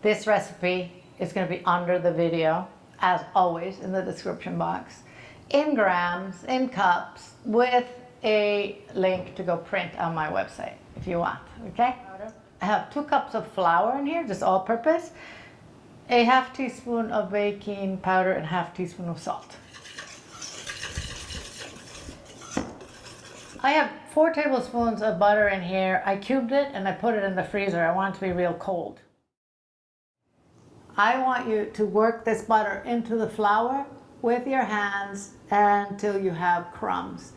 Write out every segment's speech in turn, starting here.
This recipe is going to be under the video, as always, in the description box, in grams, in cups, with a link to go print on my website if you want, okay? I have 2 cups of flour in here, just all purpose, a half teaspoon of baking powder and half teaspoon of salt. I have 4 tablespoons of butter in here. I cubed it and I put it in the freezer. I want it to be real cold. I want you to work this butter into the flour with your hands until you have crumbs.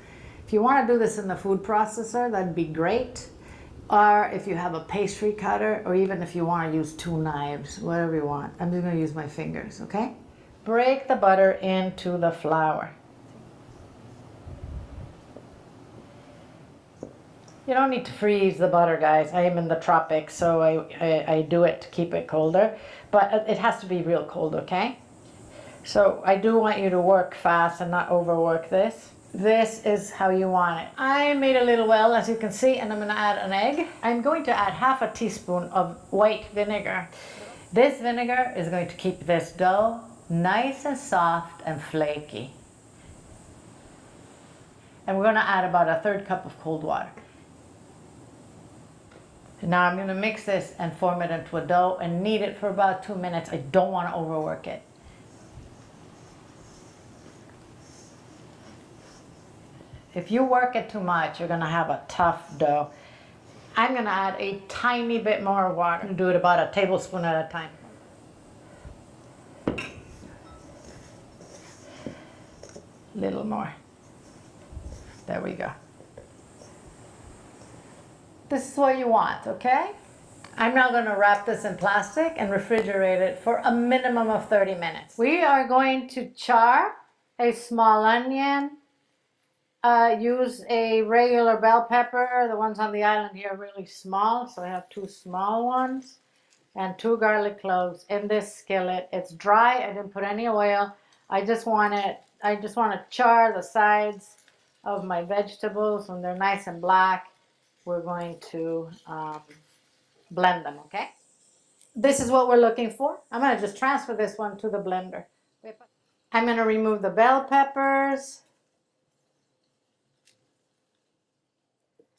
If you want to do this in the food processor, that'd be great. Or if you have a pastry cutter, or even if you want to use 2 knives, whatever you want. I'm just going to use my fingers, okay? Break the butter into the flour. You don't need to freeze the butter, guys. I am in the tropics, so I do it to keep it colder. But it has to be real cold, okay? So I do want you to work fast and not overwork this. This is how you want it. I made a little well, as you can see, and I'm going to add an egg. I'm going to add half a teaspoon of white vinegar. This vinegar is going to keep this dough nice and soft and flaky. And we're going to add about a 1/3 cup of cold water. Now I'm going to mix this and form it into a dough and knead it for about 2 minutes. I don't want to overwork it. If you work it too much, you're going to have a tough dough. I'm going to add a tiny bit more water. Do it about a tablespoon at a time. Little more. There we go. This is what you want, okay? I'm now going to wrap this in plastic and refrigerate it for a minimum of 30 minutes. We are going to char a small onion, use a regular bell pepper. The ones on the island here are really small, so I have 2 small ones, and 2 garlic cloves in this skillet. It's dry. I didn't put any oil. I just want to char the sides of my vegetables when they're nice and black. We're going to blend them, okay? This is what we're looking for. I'm going to just transfer this one to the blender. I'm going to remove the bell peppers.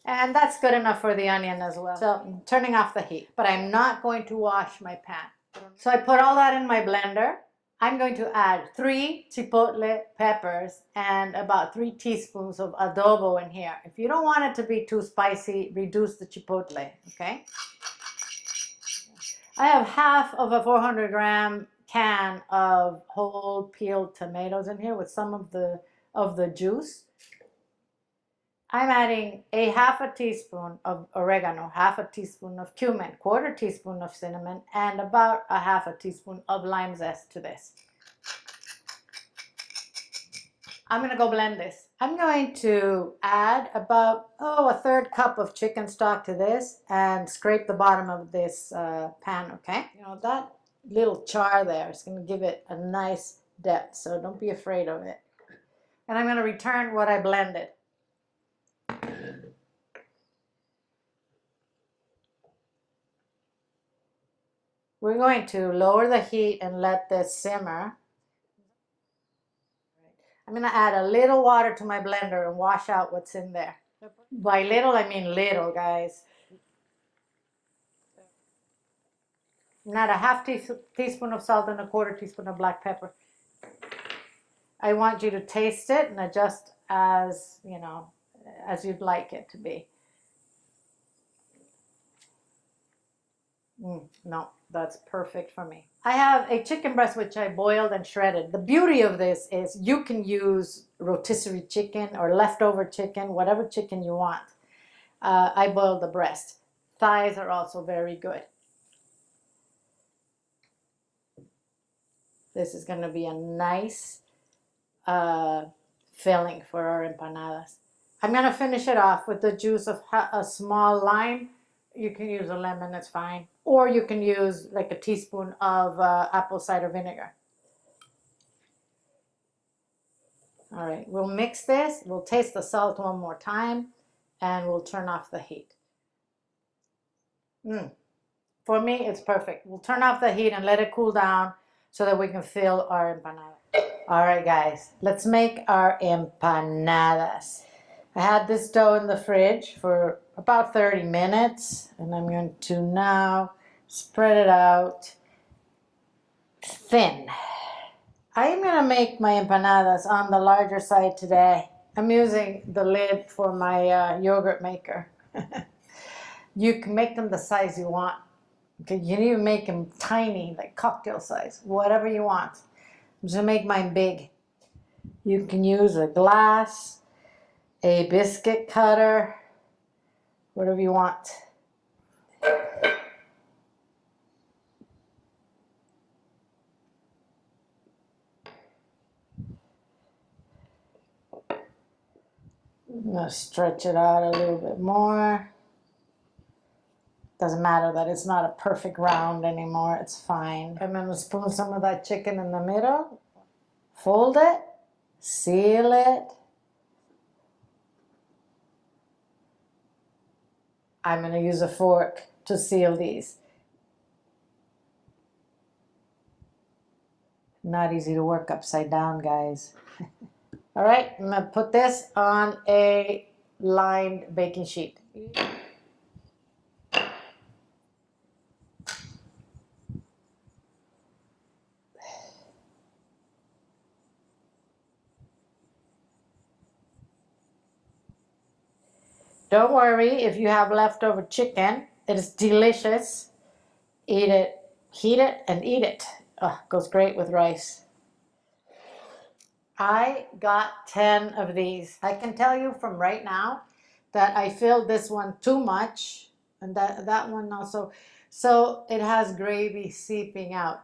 And that's good enough for the onion as well. So I'm turning off the heat, but I'm not going to wash my pan. So I put all that in my blender. I'm going to add 3 chipotle peppers and about 3 teaspoons of adobo in here. If you don't want it to be too spicy, reduce the chipotle, okay? I have half of a 400-gram can of whole peeled tomatoes in here with some of the juice. I'm adding a half a teaspoon of oregano, half a teaspoon of cumin, 1/4 teaspoon of cinnamon, and about a half a teaspoon of lime zest to this. I'm going to go blend this. I'm going to add about, a 1/3 cup of chicken stock to this and scrape the bottom of this pan, okay? You know, that little char there is going to give it a nice depth, so don't be afraid of it. And I'm going to return what I blended. We're going to lower the heat and let this simmer. I'm going to add a little water to my blender and wash out what's in there. By little, I mean little, guys. And add a half teaspoon of salt and a 1/4 teaspoon of black pepper. I want you to taste it and adjust as, you know, as you'd like it to be. No, that's perfect for me. I have a chicken breast which I boiled and shredded. The beauty of this is you can use rotisserie chicken or leftover chicken, whatever chicken you want. I boiled the breast. Thighs are also very good. This is going to be a nice filling for our empanadas. I'm going to finish it off with the juice of a small lime. You can use a lemon, it's fine. Or you can use like a teaspoon of apple cider vinegar. All right, we'll mix this. We'll taste the salt one more time and we'll turn off the heat. For me, it's perfect. We'll turn off the heat and let it cool down so that we can fill our empanada. All right, guys, let's make our empanadas. I had this dough in the fridge for about 30 minutes, and I'm going to now spread it out thin. I am going to make my empanadas on the larger side today. I'm using the lid for my yogurt maker. You can make them the size you want. Okay, you need to make them tiny, like cocktail size, whatever you want. I'm just gonna make mine big. You can use a glass, a biscuit cutter, whatever you want. I'm gonna stretch it out a little bit more. Doesn't matter that it's not a perfect round anymore, it's fine. I'm gonna spoon some of that chicken in the middle, fold it, seal it. I'm gonna use a fork to seal these. Not easy to work upside down, guys. All right, I'm gonna put this on a lined baking sheet. Don't worry if you have leftover chicken. It is delicious. Eat it, heat it, and eat it. Oh, goes great with rice. I got 10 of these. I can tell you from right now that I filled this one too much, and that one also. So it has gravy seeping out.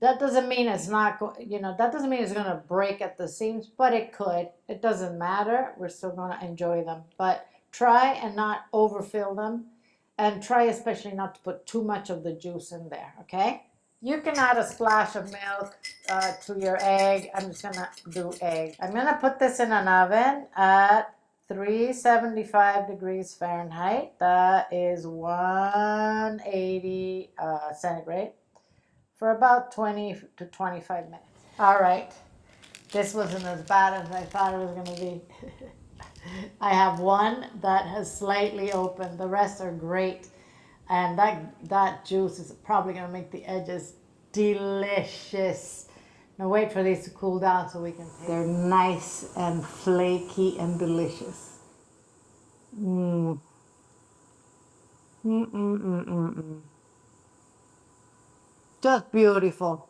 That doesn't mean it's not, that doesn't mean it's going to break at the seams, but it could. It doesn't matter. We're still going to enjoy them. But try and not overfill them. And try especially not to put too much of the juice in there, okay? You can add a splash of milk to your egg. I'm just going to do egg. I'm going to put this in an oven at 375 degrees Fahrenheit. That is 180 centigrade. For about 20 to 25 minutes. All right, this wasn't as bad as I thought it was going to be. I have one that has slightly opened. The rest are great. And that juice is probably going to make the edges delicious. Now wait for these to cool down so we can taste. They're nice and flaky and delicious. Mmm. Just beautiful.